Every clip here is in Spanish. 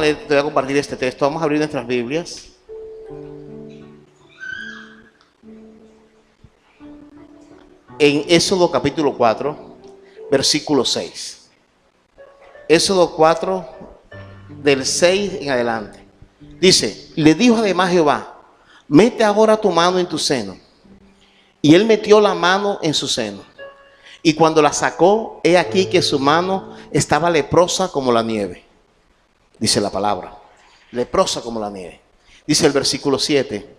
te voy a compartir este texto. Vamos a abrir nuestras Biblias. En Éxodo capítulo 4, versículo 6. Éxodo 4, del 6 en adelante. Dice, le dijo además Jehová, mete ahora tu mano en tu seno. Y él metió la mano en su seno. Y cuando la sacó, he aquí que su mano estaba leprosa como la nieve. Dice la palabra, leprosa como la nieve. Dice el versículo 7.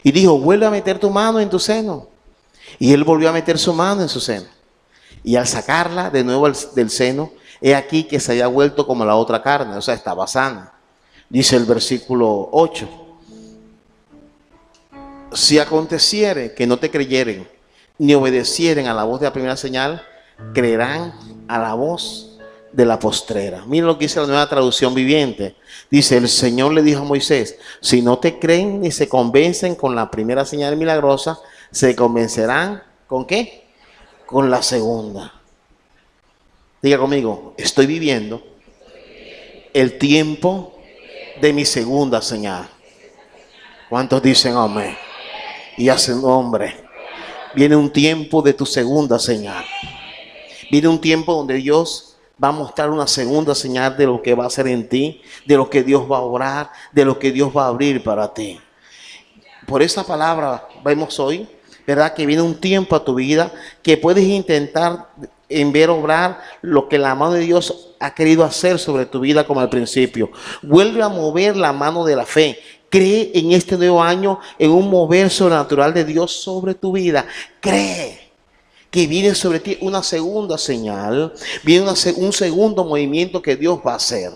Y dijo, vuelve a meter tu mano en tu seno. Y él volvió a meter su mano en su seno. Y al sacarla de nuevo del seno, he aquí que se había vuelto como la otra carne, o sea, estaba sana. Dice el versículo 8. Si aconteciere que no te creyeren, ni obedecieren a la voz de la primera señal, creerán a la voz de la postrera. Miren lo que dice la Nueva Traducción Viviente. Dice, el Señor le dijo a Moisés, si no te creen ni se convencen con la primera señal milagrosa, se convencerán, ¿con qué? Con la segunda. Diga conmigo, estoy viviendo el tiempo de mi segunda señal. ¿Cuántos dicen amén? Y hacen nombre. Viene un tiempo de tu segunda señal. Viene un tiempo donde Dios va a mostrar una segunda señal de lo que va a hacer en ti, de lo que Dios va a obrar, de lo que Dios va a abrir para ti. Por esa palabra vemos hoy, ¿verdad? Que viene un tiempo a tu vida que puedes intentar en ver obrar lo que la mano de Dios ha querido hacer sobre tu vida como al principio. Vuelve a mover la mano de la fe. Cree en este nuevo año en un mover sobrenatural de Dios sobre tu vida. Cree que viene sobre ti una segunda señal, viene un segundo movimiento que Dios va a hacer.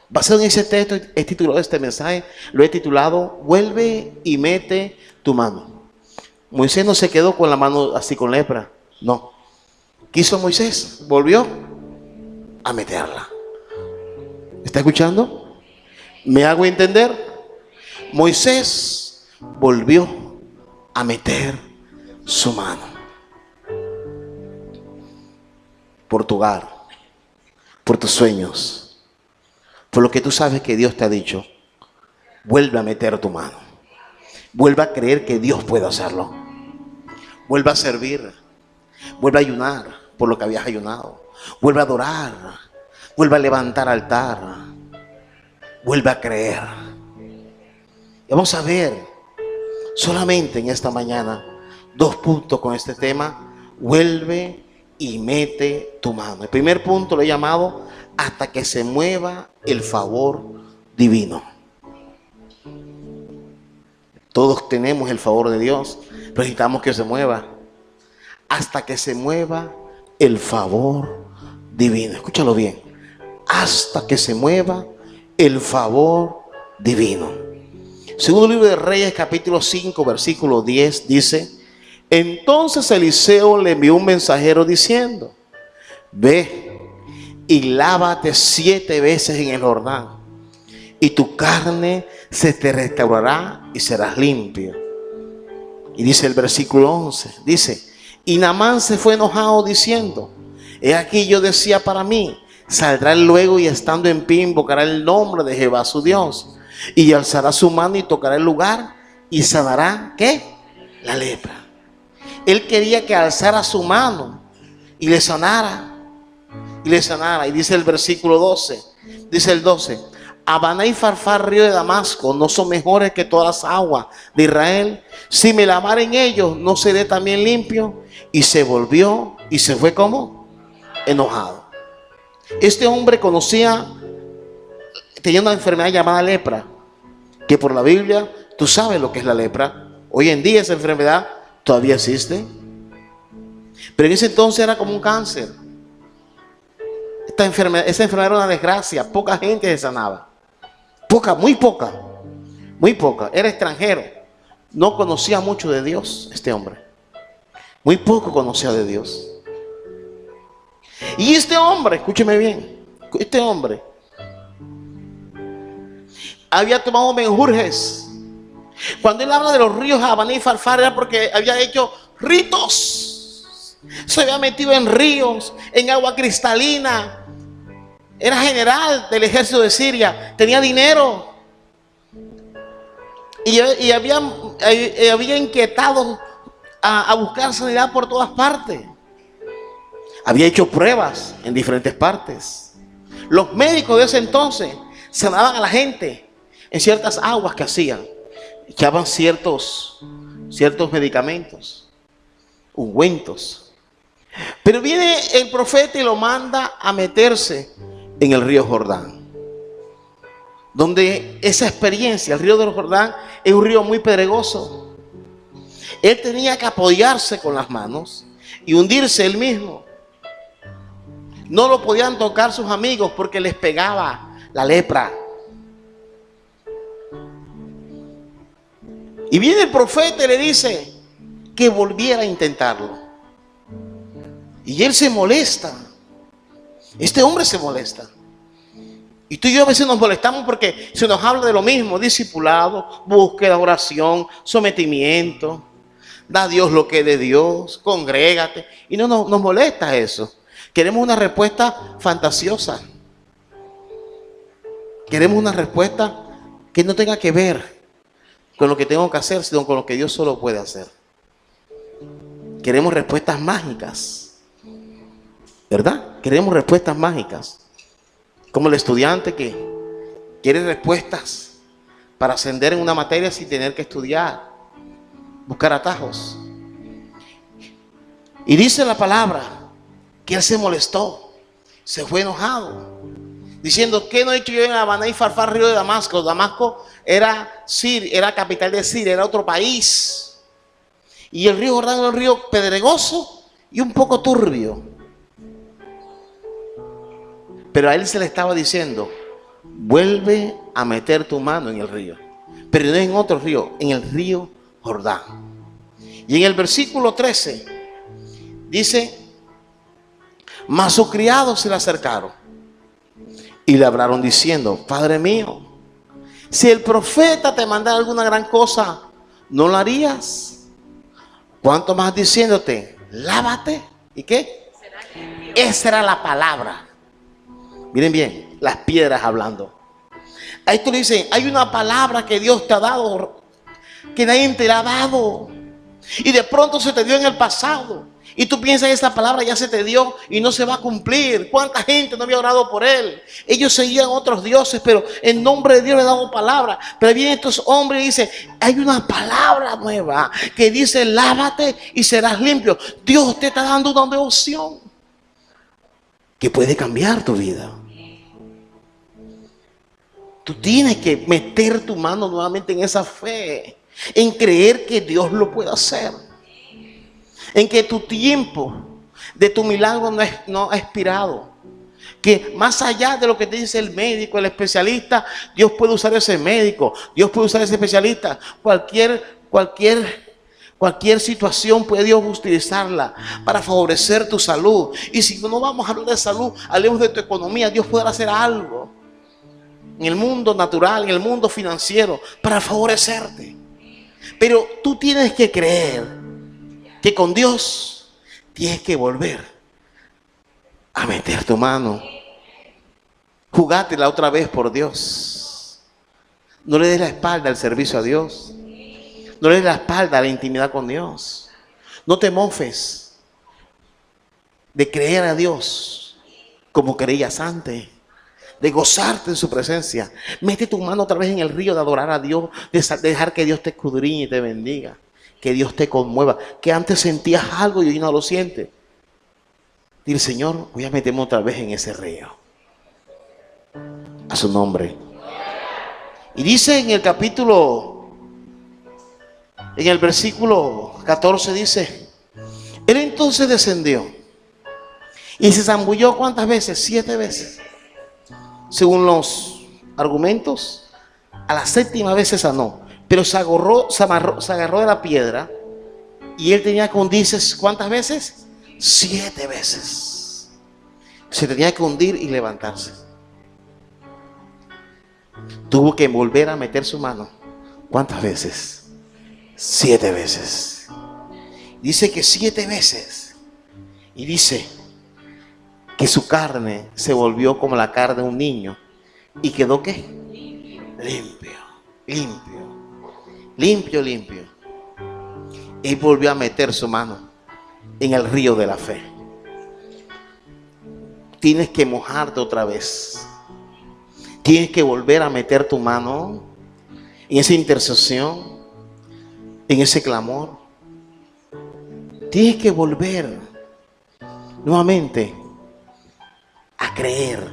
Basado en ese texto, he titulado este mensaje, lo he titulado, vuelve y mete tu mano. Moisés no se quedó con la mano así con lepra, no. ¿Qué hizo Moisés? Volvió a meterla. ¿Está escuchando? ¿Me hago entender? Moisés volvió a meter su mano. Por tu hogar, por tus sueños, por lo que tú sabes que Dios te ha dicho, vuelve a meter tu mano. Vuelve a creer que Dios puede hacerlo. Vuelve a servir. Vuelve a ayunar por lo que habías ayunado. Vuelve a adorar. Vuelve a levantar altar. Vuelve a creer. Y vamos a ver solamente en esta mañana 2 puntos con este tema. Vuelve y mete tu mano. El primer punto lo he llamado hasta que se mueva el favor divino. Todos tenemos el favor de Dios, pero necesitamos que se mueva. Hasta que se mueva el favor divino. Escúchalo bien. Hasta que se mueva el favor divino. Segundo libro de Reyes, capítulo 5, versículo 10, dice: entonces Eliseo le envió un mensajero diciendo: ve y lávate 7 veces en el Jordán, y tu carne se te restaurará y serás limpio. Y dice el versículo 11, dice: y Naamán se fue enojado diciendo: he aquí yo decía para mí, saldrá él luego y estando en pie invocará el nombre de Jehová su Dios, y alzará su mano y tocará el lugar y sanará, ¿qué? La lepra. Él quería que alzara su mano y le sanara. Y le sanara. Y dice el versículo 12. Dice el 12. Habaná y Farfar, río de Damasco, no son mejores que todas las aguas de Israel. Si me lavare en ellos, ¿no seré también limpio? Y se volvió y se fue como enojado. Este hombre tenía una enfermedad llamada lepra, que por la Biblia, tú sabes lo que es la lepra. Hoy en día esa enfermedad todavía existe, pero en ese entonces era como un cáncer. Esa enfermedad era una desgracia. Poca gente se sanaba. Muy poca. Era extranjero. No conocía mucho de Dios este hombre. Muy poco conocía de Dios. Y este hombre, escúcheme bien, este hombre había tomado menjurjes. Cuando él habla de los ríos Habaná y Farfar, era porque había hecho ritos. Se había metido en ríos, en agua cristalina, era general del ejército de Siria, tenía dinero y había inquietado a buscar sanidad por todas partes. Había hecho pruebas en diferentes partes. Los médicos de ese entonces sanaban a la gente en ciertas aguas que hacían. Echaban ciertos medicamentos, ungüentos. Pero viene el profeta y lo manda a meterse en el río Jordán, donde esa experiencia, el río del Jordán es un río muy pedregoso. Él tenía que apoyarse con las manos y hundirse él mismo. No lo podían tocar sus amigos porque les pegaba la lepra. Y viene el profeta y le dice que volviera a intentarlo. Y él se molesta. Este hombre se molesta. Y tú y yo a veces nos molestamos porque se nos habla de lo mismo: discipulado, búsqueda, oración, sometimiento. Da a Dios lo que es de Dios, congrégate. Y no nos molesta eso. Queremos una respuesta fantasiosa. Queremos una respuesta que no tenga que ver con lo que tengo que hacer, sino con lo que Dios solo puede hacer. Queremos respuestas mágicas, ¿verdad? Queremos respuestas mágicas. Como el estudiante que quiere respuestas para ascender en una materia sin tener que estudiar, buscar atajos. Y dice la palabra que él se molestó, se fue enojado, diciendo: ¿qué no he hecho yo en Habaná y Farfar, río de Damasco? Damasco era capital de Siria, era otro país. Y el río Jordán era un río pedregoso y un poco turbio. Pero a él se le estaba diciendo: vuelve a meter tu mano en el río, pero no en otro río, en el río Jordán. Y en el versículo 13 dice: mas sus criados se le acercaron y le hablaron diciendo: Padre mío, si el profeta te mandara alguna gran cosa, ¿no la harías? ¿Cuánto más diciéndote: lávate? ¿Y qué? Esa era la palabra. Miren bien, las piedras hablando. A esto le dicen: hay una palabra que Dios te ha dado, que nadie te la ha dado, y de pronto se te dio en el pasado. Y tú piensas que esa palabra ya se te dio y no se va a cumplir. ¿Cuánta gente no había orado por él? Ellos seguían otros dioses, pero en nombre de Dios le han dado palabra. Pero vienen estos hombres y dicen: hay una palabra nueva que dice: lávate y serás limpio. Dios te está dando una nueva opción que puede cambiar tu vida. Tú tienes que meter tu mano nuevamente en esa fe, en creer que Dios lo puede hacer, en que tu tiempo de tu milagro no ha expirado, que más allá de lo que te dice el médico, el especialista, Dios puede usar ese médico, Dios puede usar ese especialista. Cualquier situación puede Dios utilizarla para favorecer tu salud. Y si no vamos a hablar de salud, hablemos de tu economía. Dios puede hacer algo en el mundo natural, en el mundo financiero, para favorecerte. Pero tú tienes que creer que con Dios tienes que volver a meter tu mano. Jugátela otra vez por Dios. No le des la espalda al servicio a Dios. No le des la espalda a la intimidad con Dios. No te mofes de creer a Dios como creías antes, de gozarte en su presencia. Mete tu mano otra vez en el río de adorar a Dios, de dejar que Dios te escudriñe y te bendiga, que Dios te conmueva, que antes sentías algo y hoy no lo sientes. Dile: Señor, voy a meterme otra vez en ese río. A su nombre. Y dice en el versículo 14 dice: él entonces descendió y se zambulló, ¿cuántas veces? 7 veces. Según los argumentos, a la 7ª vez se sanó. Pero se agarró de la piedra y él tenía que hundirse, ¿cuántas veces? 7 veces. Se tenía que hundir y levantarse. Tuvo que volver a meter su mano. ¿Cuántas veces? 7 veces. Dice que 7 veces. Y dice que su carne se volvió como la carne de un niño y quedó ¿qué? Limpio, limpio, limpio, limpio. Y volvió a meter su mano en el río de la fe. Tienes que mojarte otra vez. Tienes que volver a meter tu mano en esa intercesión, en ese clamor. Tienes que volver nuevamente a creer.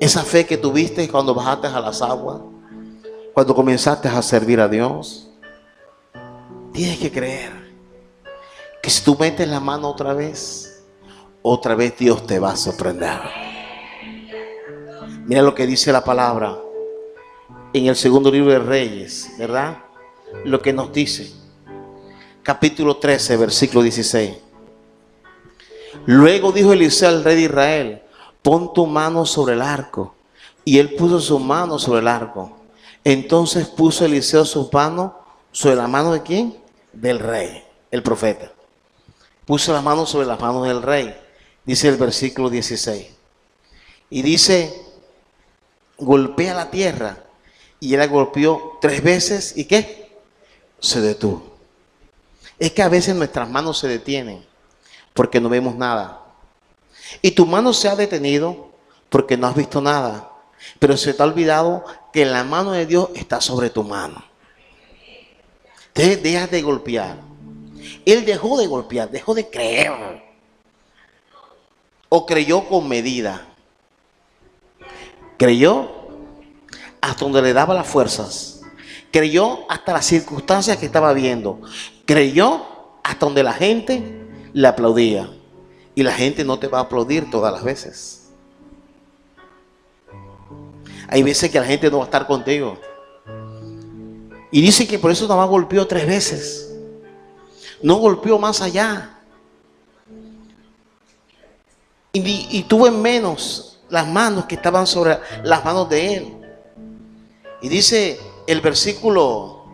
Esa fe que tuviste cuando bajaste a las aguas, cuando comenzaste a servir a Dios. Tienes que creer que si tú metes la mano otra vez Dios te va a sorprender. Mira lo que dice la palabra en el segundo libro de Reyes, ¿verdad? Lo que nos dice, capítulo 13, versículo 16. Luego dijo Eliseo al rey de Israel: pon tu mano sobre el arco. Y él puso su mano sobre el arco. Entonces puso Eliseo su mano sobre la mano de ¿quién? Del rey, el profeta. Puso la mano sobre las manos del rey, dice el versículo 16. Y dice: golpea la tierra. Y él la golpeó 3 veces. ¿Y qué? Se detuvo. Es que a veces nuestras manos se detienen porque no vemos nada. Y tu mano se ha detenido porque no has visto nada. Pero se te ha olvidado que la mano de Dios está sobre tu mano. Entonces dejas de golpear. Él dejó de golpear, dejó de creer. O creyó con medida. Creyó hasta donde le daba las fuerzas. Creyó hasta las circunstancias que estaba viendo. Creyó hasta donde la gente le aplaudía. Y la gente no te va a aplaudir todas las veces. Hay veces que la gente no va a estar contigo. Y dice que por eso nada más golpeó 3 veces. No golpeó más allá. Y tuvo en menos las manos que estaban sobre las manos de él. Y dice el versículo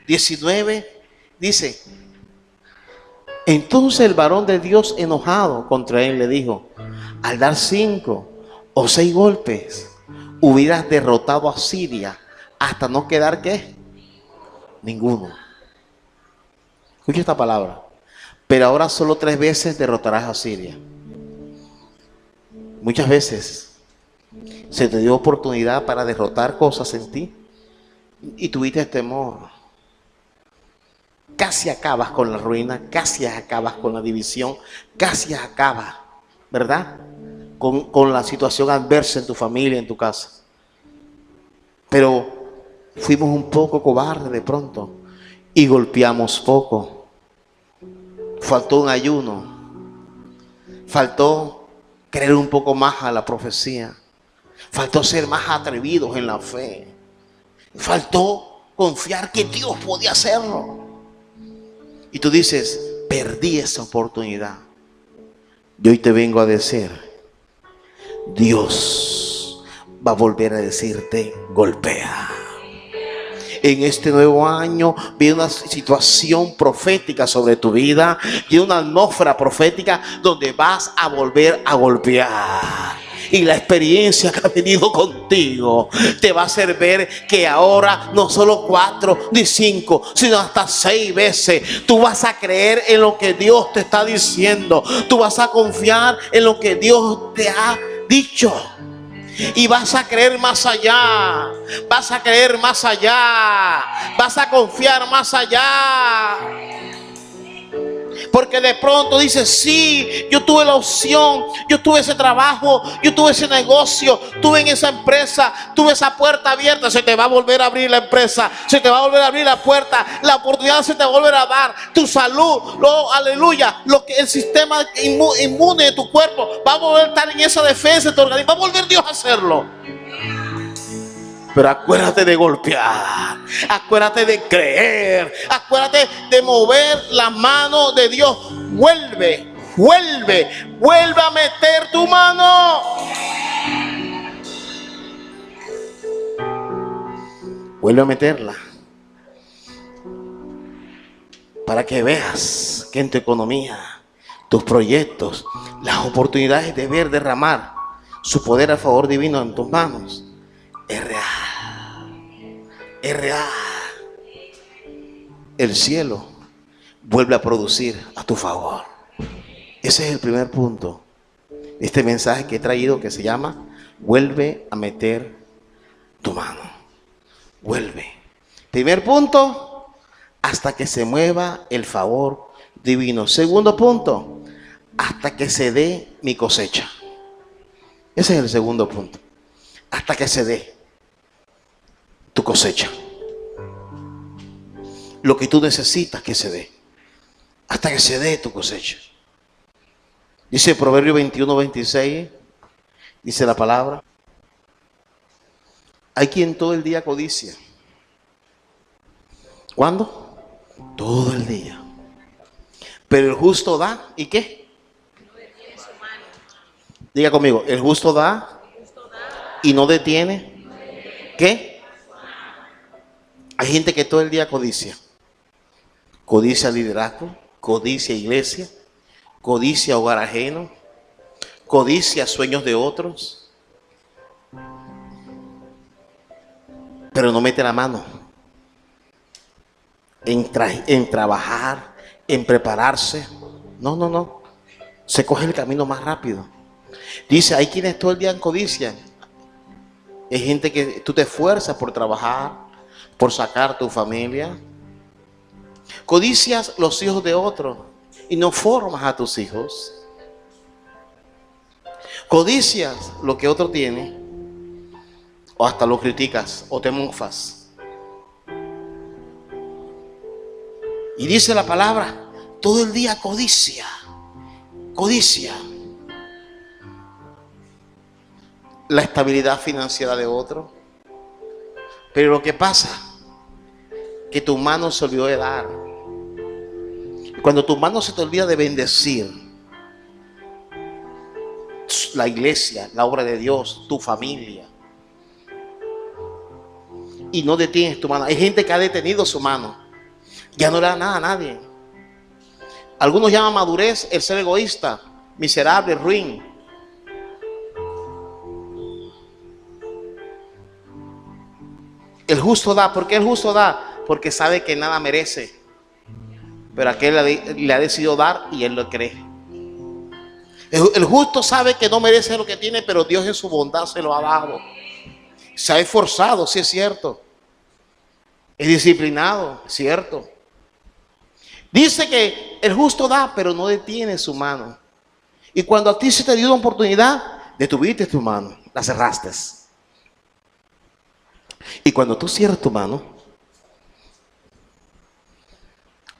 19, dice: entonces el varón de Dios, enojado contra él, le dijo: al dar 5 o 6 golpes, hubieras derrotado a Siria hasta no quedar ¿qué? Ninguno. Escucha esta palabra. Pero ahora solo 3 veces derrotarás a Siria. Muchas veces se te dio oportunidad para derrotar cosas en ti y tuviste temor. Casi acabas con la ruina, casi acabas con la división, casi acabas, ¿verdad? Con la situación adversa en tu familia, en tu casa. Pero fuimos un poco cobardes de pronto y golpeamos poco. Faltó un ayuno. Faltó creer un poco más a la profecía. Faltó ser más atrevidos en la fe. Faltó confiar que Dios podía hacerlo. Y tú dices: perdí esa oportunidad. Y hoy te vengo a decir: Dios va a volver a decirte: golpea. En este nuevo año viene una situación profética sobre tu vida, viene una atmósfera profética donde vas a volver a golpear. Y la experiencia que ha venido contigo te va a hacer ver que ahora no solo 4 ni 5, sino hasta 6 veces tú vas a creer en lo que Dios te está diciendo. Tú vas a confiar en lo que Dios te ha dicho. Y vas a creer más allá. Vas a creer más allá. Vas a confiar más allá. Porque de pronto dices: sí, yo tuve la opción, yo tuve ese trabajo, yo tuve ese negocio, tuve en esa empresa, tuve esa puerta abierta. Se te va a volver a abrir la empresa, se te va a volver a abrir la puerta, la oportunidad se te va a volver a dar. Tu salud, aleluya, lo que el sistema inmune de tu cuerpo va a volver a estar en esa defensa de tu organismo, va a volver Dios a hacerlo. Pero acuérdate de golpear, acuérdate de creer, acuérdate de mover la mano de Dios. Vuelve a meter tu mano. Vuelve a meterla. Para que veas que en tu economía tus proyectos, las oportunidades de ver derramar su poder a favor divino en tus manos, es real. Es real. El cielo vuelve a producir a tu favor. Ese es el primer punto. Este mensaje que he traído, que se llama: vuelve a meter tu mano. Vuelve. Primer punto: hasta que se mueva el favor divino. Segundo punto: hasta que se dé mi cosecha. Ese es el segundo punto. Hasta que se dé tu cosecha. Lo que tú necesitas que se dé. Hasta que se dé tu cosecha. Dice Proverbio 21:26. Dice la palabra: hay quien todo el día codicia. ¿Cuándo? Todo el día. Pero el justo da, ¿y qué? Diga conmigo: el justo da y no detiene. ¿Qué? Hay gente que todo el día codicia. Codicia liderazgo, codicia iglesia, codicia hogar ajeno, codicia sueños de otros, pero no mete la mano en trabajar, en prepararse. No. Se coge el camino más rápido. Dice: hay quienes todo el día codician. Hay gente que tú te esfuerzas por trabajar, por sacar tu familia. Codicias los hijos de otros y no formas a tus hijos. Codicias lo que otro tiene, o hasta lo criticas o te mofas. Y dice la palabra: todo el día codicia. Codicia la estabilidad financiera de otro. Pero lo que pasa, que tu mano se olvidó de dar. Cuando tu mano se te olvida de bendecir la iglesia, la obra de Dios, tu familia, y no detienes tu mano. Hay gente que ha detenido su mano, ya no le da nada a nadie. Algunos llaman madurez el ser egoísta, miserable, ruin. El justo da. ¿Por qué el justo da? Porque sabe que nada merece, pero aquel le ha decidido dar y él lo cree. El justo sabe que no merece lo que tiene, pero Dios en su bondad se lo ha dado. Se ha esforzado, sí es cierto. Es disciplinado, cierto. Dice que el justo da, pero no detiene su mano. Y cuando a ti se te dio una oportunidad, detuviste tu mano, la cerraste. Y cuando tú cierras tu mano,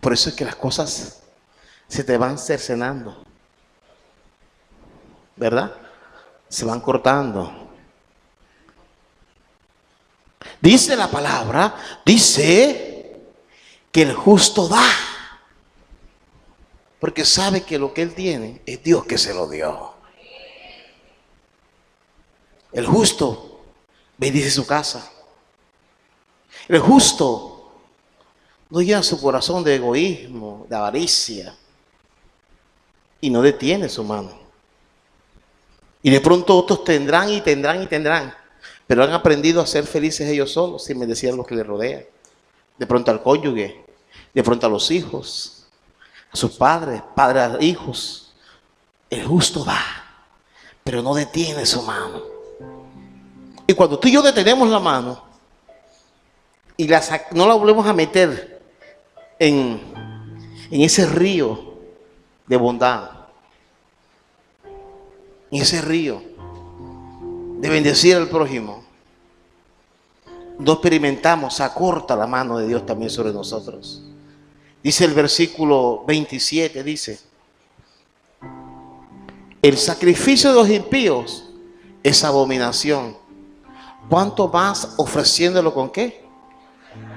por eso es que las cosas se te van cercenando, ¿verdad? Se van cortando. Dice la palabra, dice que el justo da, porque sabe que lo que él tiene es Dios que se lo dio. El justo bendice su casa. El justo no llena su corazón de egoísmo, de avaricia, y no detiene su mano. Y de pronto otros tendrán, pero han aprendido a ser felices ellos solos sin bendecir a los que les rodean. De pronto al cónyuge, de pronto a los hijos, a sus padres a hijos. El justo da, pero no detiene su mano. Y cuando tú y yo detenemos la mano y no la volvemos a meter en ese río de bondad, en ese río de bendecir al prójimo, no experimentamos, se acorta la mano de Dios también sobre nosotros. Dice el versículo 27, dice: el sacrificio de los impíos es abominación. ¿Cuánto más ofreciéndolo con qué?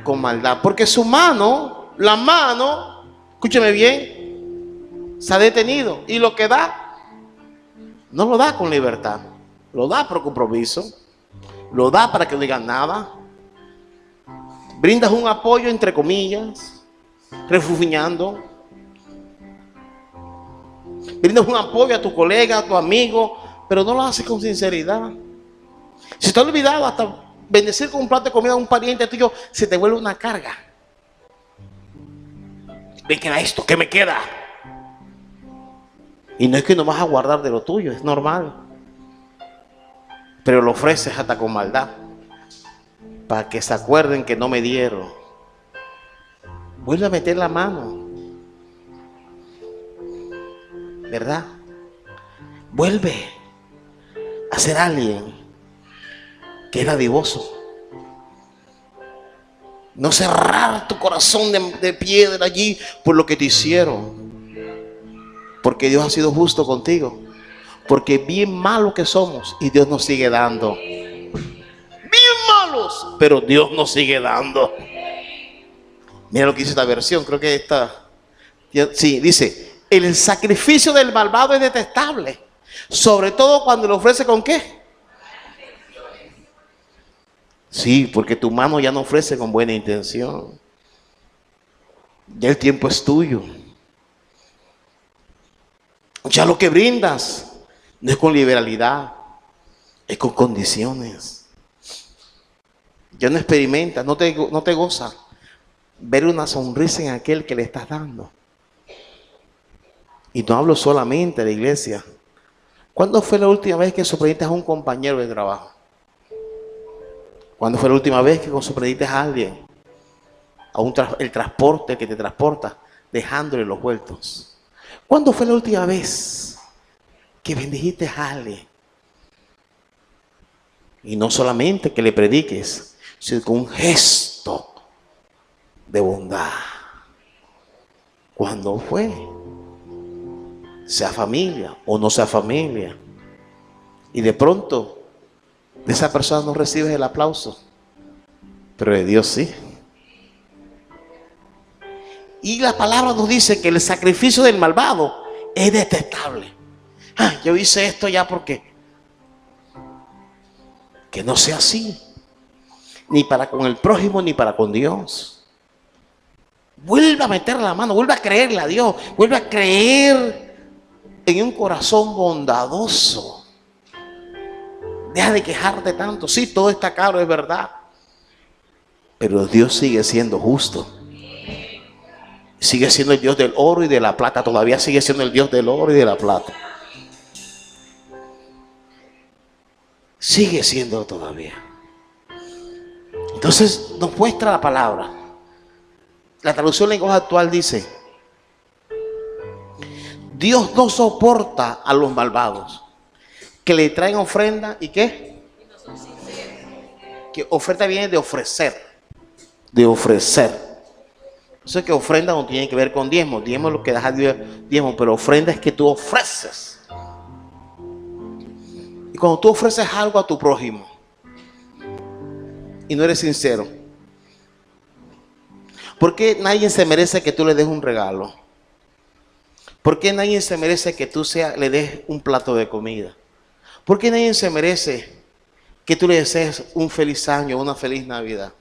Con maldad. Porque su mano, la mano, escúcheme bien, se ha detenido. Y lo que da, no lo da con libertad. Lo da por compromiso. Lo da para que no digan nada. Brindas un apoyo entre comillas, refugiando. brindas un apoyo a tu colega, a tu amigo, pero no lo haces con sinceridad. Si te has olvidado hasta bendecir con un plato de comida a un pariente tuyo, se te vuelve una carga. ¿Me queda esto? ¿Qué me queda? Y no es que no vas a guardar de lo tuyo, es normal. Pero lo ofreces hasta con maldad, para que se acuerden que no me dieron. Vuelve a meter la mano, ¿verdad? Vuelve a ser alguien que es dadivoso. No cerrar tu corazón de piedra allí por lo que te hicieron. Porque Dios ha sido justo contigo. Porque bien malo que somos y Dios nos sigue dando. Bien malos, pero Dios nos sigue dando. Mira lo que dice esta versión, creo que esta. Sí, dice: el sacrificio del malvado es detestable, sobre todo cuando lo ofrece ¿con qué? Sí, porque tu mano ya no ofrece con buena intención. Ya el tiempo es tuyo. Ya lo que brindas no es con liberalidad, es con condiciones. Ya no experimentas, no te goza ver una sonrisa en aquel que le estás dando. Y no hablo solamente de la iglesia. ¿Cuándo fue la última vez que sorprendiste a un compañero de trabajo? ¿Cuándo fue la última vez que sorprendiste a alguien? El transporte que te transporta, dejándole los vueltos. ¿Cuándo fue la última vez que bendijiste a alguien? Y no solamente que le prediques, sino con un gesto de bondad. ¿Cuándo fue? Sea familia o no sea familia. Y de pronto de esa persona no recibes el aplauso, pero de Dios sí. Y la palabra nos dice que el sacrificio del malvado es detestable. Yo hice esto ya porque. Que no sea así. Ni para con el prójimo, ni para con Dios. Vuelve a meter la mano, vuelve a creerle a Dios, vuelve a creer en un corazón bondadoso. Deja de quejarte tanto. Sí, todo está caro, es verdad. Pero Dios sigue siendo justo. Sigue siendo el Dios del oro y de la plata. Todavía sigue siendo el Dios del oro y de la plata. Sigue siendo todavía. Entonces nos muestra la palabra. La traducción lenguaje actual dice: Dios no soporta a los malvados que le traen ofrenda y ¿qué? Que oferta viene de ofrecer. De ofrecer. Eso es que ofrenda no tiene que ver con diezmo. Diezmo es lo que das a Dios, diezmo, pero ofrenda es que tú ofreces. Y cuando tú ofreces algo a tu prójimo y no eres sincero, ¿por qué nadie se merece que tú le des un regalo? ¿Por qué nadie se merece que tú le des un plato de comida? ¿Por qué nadie se merece que tú le desees un feliz año, una feliz Navidad?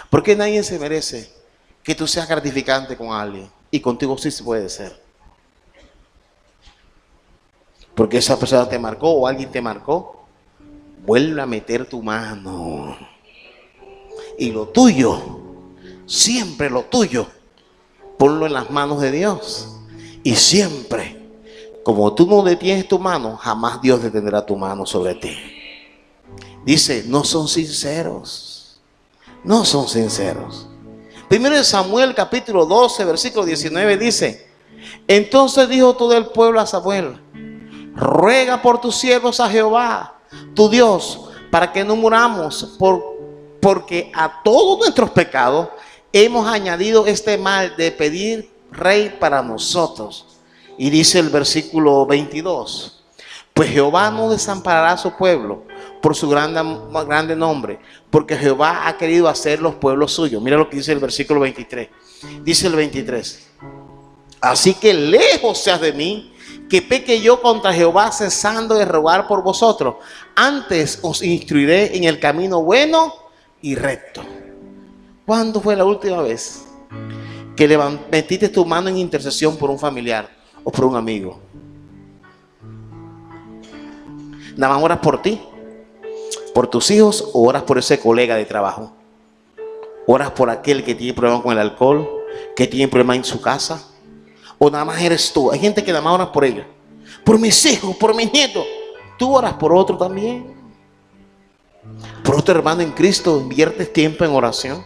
¿Por qué nadie se merece que tú seas gratificante con alguien? Y contigo sí se puede ser. Porque esa persona te marcó o alguien te marcó. Vuelve a meter tu mano. Y lo tuyo, siempre lo tuyo, ponlo en las manos de Dios. Y siempre, como tú no detienes tu mano, jamás Dios detendrá tu mano sobre ti. Dice, no son sinceros. No son sinceros. Primero de Samuel capítulo 12 versículo 19 dice: entonces dijo todo el pueblo a Samuel: ruega por tus siervos a Jehová, tu Dios, para que no muramos, porque a todos nuestros pecados hemos añadido este mal de pedir rey para nosotros. Y dice el versículo 22: pues Jehová no desamparará a su pueblo por su grande nombre, porque Jehová ha querido hacer los pueblos suyos. Mira lo que dice el versículo 23. Dice el 23: así que lejos seas de mí, que peque yo contra Jehová, cesando de rogar por vosotros. Antes os instruiré en el camino bueno y recto. ¿Cuándo fue la última vez que metiste tu mano en intercesión por un familiar o por un amigo? Nada más oras por ti, por tus hijos, o oras por ese colega de trabajo. Oras por aquel que tiene problemas con el alcohol, que tiene problemas en su casa, o nada más eres tú. Hay gente que nada más oras por ellos, por mis hijos, por mis nietos. Tú oras por otro también, por otro hermano en Cristo. Inviertes tiempo en oración.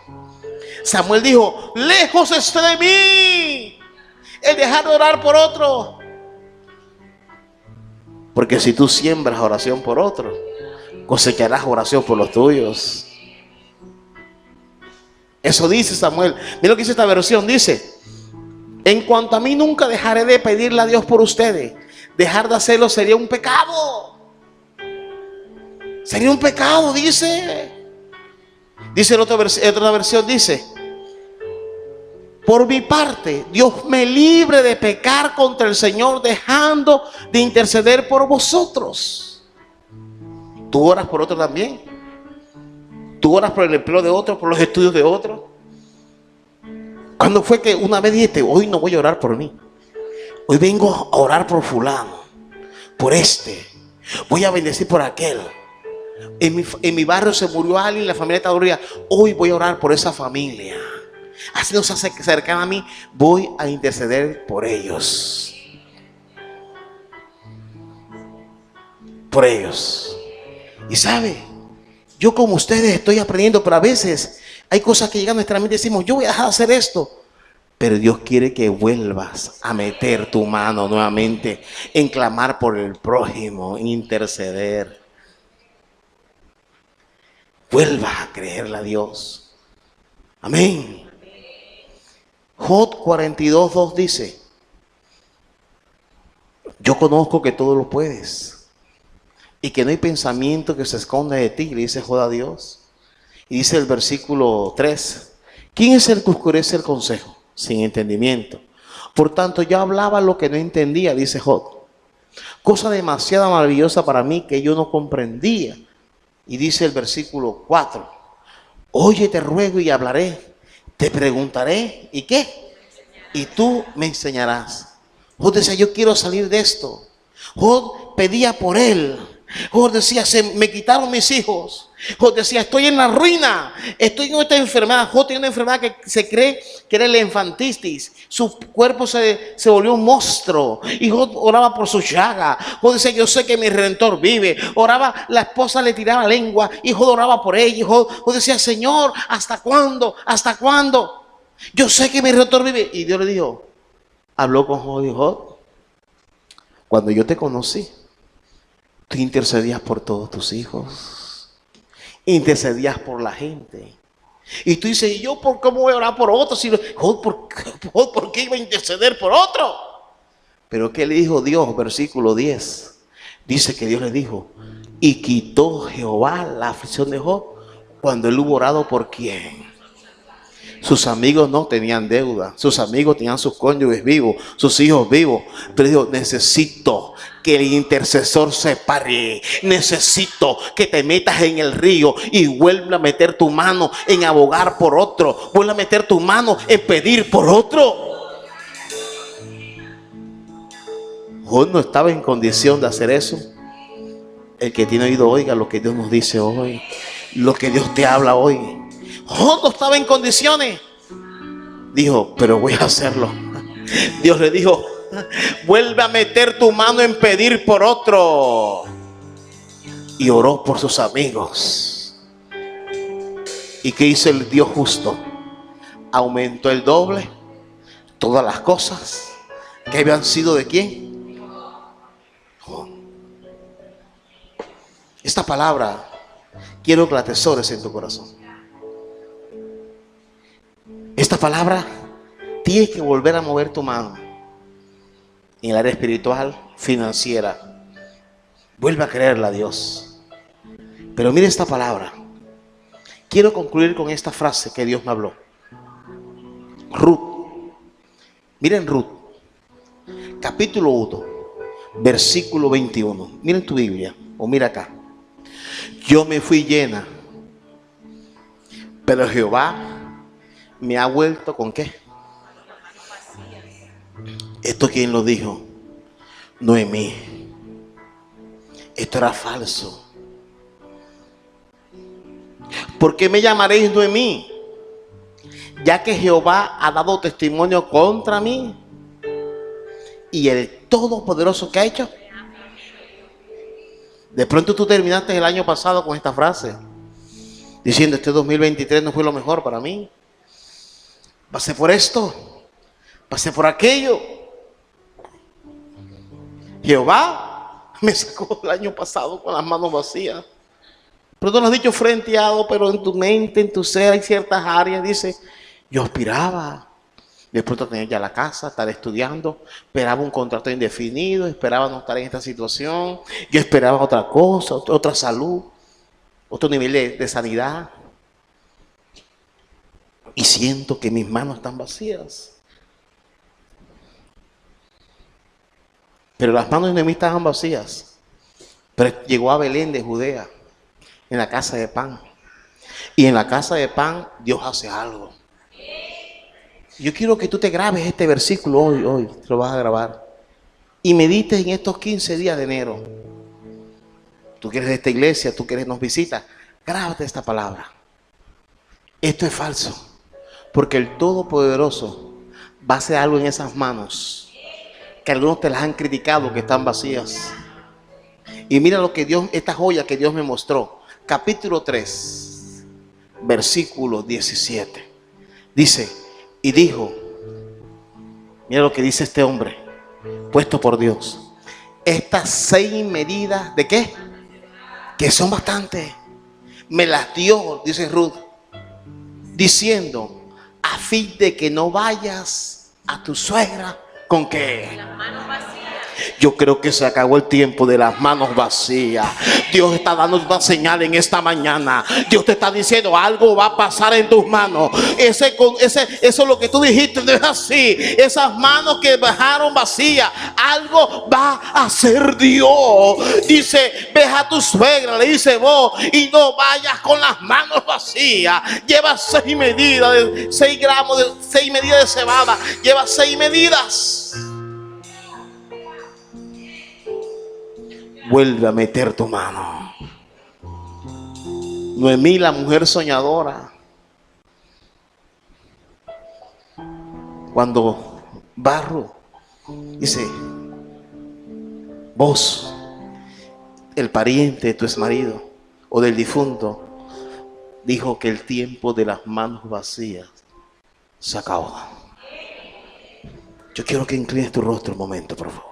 Samuel dijo: lejos esté de mí el dejar de orar por otro. Porque si tú siembras oración por otro, cosecharás oración por los tuyos. Eso dice Samuel. Mira lo que dice esta versión. Dice: en cuanto a mí, nunca dejaré de pedirle a Dios por ustedes. Dejar de hacerlo sería un pecado. Sería un pecado, dice. Dice en otra versión, dice: por mi parte, Dios me libre de pecar contra el Señor, dejando de interceder por vosotros. ¿Tú oras por otro también? ¿Tú oras por el empleo de otro, por los estudios de otro? ¿Cuándo fue que una vez dijiste: hoy no voy a orar por mí, hoy vengo a orar por fulano, por este, voy a bendecir por aquel? En mi barrio se murió alguien, la familia está dolorida, hoy voy a orar por esa familia. Así nos acercan a mí, voy a interceder por ellos. Por ellos. Y sabe, yo como ustedes estoy aprendiendo, pero a veces hay cosas que llegan a nuestra mente y decimos: yo voy a dejar de hacer esto. Pero Dios quiere que vuelvas a meter tu mano nuevamente en clamar por el prójimo, en interceder. Vuelvas a creerle a Dios. Amén. Job 42:2 dice: yo conozco que todo lo puedes y que no hay pensamiento que se esconda de ti, le dice Job a Dios. Y dice el versículo 3: ¿quién es el que oscurece el consejo? Sin entendimiento. Por tanto, yo hablaba lo que no entendía, dice Job. Cosa demasiado maravillosa para mí que yo no comprendía. Y dice el versículo 4: oye, te ruego y hablaré, te preguntaré, ¿y qué? Y tú me enseñarás. Job decía: yo quiero salir de esto. Job pedía por él. Job decía: se me quitaron mis hijos. Job decía: estoy en la ruina, estoy en esta enfermedad. Job tiene una enfermedad que se cree que era el infantitis. Su cuerpo se volvió un monstruo. Y Job oraba por su llaga. Job decía: yo sé que mi Redentor vive. Oraba, la esposa le tiraba lengua y Job oraba por ella. Y Job decía: Señor, ¿hasta cuándo? ¿Hasta cuándo? Yo sé que mi Redentor vive. Y Dios le dijo, habló con Job y dijo: Job, cuando yo te conocí, tú intercedías por todos tus hijos, intercedías por la gente. Y tú dices: ¿y yo por cómo voy a orar por otro? Si Job, ¿por qué iba a interceder por otro? Pero ¿qué le dijo Dios? Versículo 10. Dice que Dios le dijo: y quitó Jehová la aflicción de Job cuando él hubo orado por quién. Sus amigos no tenían deuda, sus amigos tenían sus cónyuges vivos, sus hijos vivos. Pero dijo: necesito que el intercesor se pare, necesito que te metas en el río y vuelva a meter tu mano en abogar por otro, vuelva a meter tu mano en pedir por otro. Job no estaba en condición de hacer eso. El que tiene oído oiga lo que Dios nos dice hoy, lo que Dios te habla hoy. Job no estaba en condiciones. Dijo: pero voy a hacerlo. Dios le dijo: vuelve a meter tu mano en pedir por otro. Y oró por sus amigos. ¿Y qué hizo el Dios justo? Aumentó el doble todas las cosas que habían sido de quién. Job. Esta palabra quiero que la atesores en tu corazón. Esta palabra tiene que volver a mover tu mano en el área espiritual, financiera. Vuelve a creerla a Dios. Pero mire esta palabra. Quiero concluir con esta frase que Dios me habló. Ruth. Miren Ruth, capítulo 1, versículo 21. Miren tu Biblia, o mira acá. Yo me fui llena, pero Jehová me ha vuelto ¿con qué? ¿Esto quién lo dijo? Noemí. Esto era falso. ¿Por qué me llamaréis Noemí? Ya que Jehová ha dado testimonio contra mí. Y el Todopoderoso, ¿qué ha hecho? De pronto tú terminaste el año pasado con esta frase, diciendo: este 2023 no fue lo mejor para mí. Pasé por esto, pasé por aquello. Jehová me sacó el año pasado con las manos vacías. Pero tú lo has dicho frenteado, pero en tu mente, en tu ser, hay ciertas áreas. Dice: yo aspiraba de pronto a tener ya la casa, estar estudiando, esperaba un contrato indefinido, esperaba no estar en esta situación, yo esperaba otra cosa, otra salud, otro nivel de sanidad. Y siento que mis manos están vacías. Pero las manos de Noemí estaban vacías. Pero llegó a Belén de Judea, en la casa de pan. Y en la casa de pan Dios hace algo. Yo quiero que tú te grabes este versículo hoy, te lo vas a grabar. Y medites en estos 15 días de enero. Tú que eres de esta iglesia, tú que nos visitas, grábate esta palabra. Esto es falso. Porque el Todopoderoso va a hacer algo en esas manos que algunos te las han criticado, que están vacías. Y mira lo que Dios, esta joya que Dios me mostró. Capítulo 3, versículo 17. Dice: y dijo, mira lo que dice este hombre, puesto por Dios: estas 6 medidas, ¿de qué? Que son bastantes. Me las dio, dice Ruth, diciendo, a fin de que no vayas a tu suegra con qué. Las manos vacías. Yo creo que se acabó el tiempo de las manos vacías. Dios está dando una señal en esta mañana. Dios te está diciendo: algo va a pasar en tus manos. Eso es lo que tú dijiste, no es así. Esas manos que bajaron vacías, algo va a hacer Dios. Dice: ve a tu suegra, le dice vos, y no vayas con las manos vacías. Lleva 6 medidas, de 6 gramos, de 6 medidas de cebada. Lleva 6 medidas. Vuelve a meter tu mano. Noemí, la mujer soñadora, cuando Barro dice: vos, el pariente de tu exmarido o del difunto, dijo que el tiempo de las manos vacías se acabó. Yo quiero que inclines tu rostro un momento, por favor.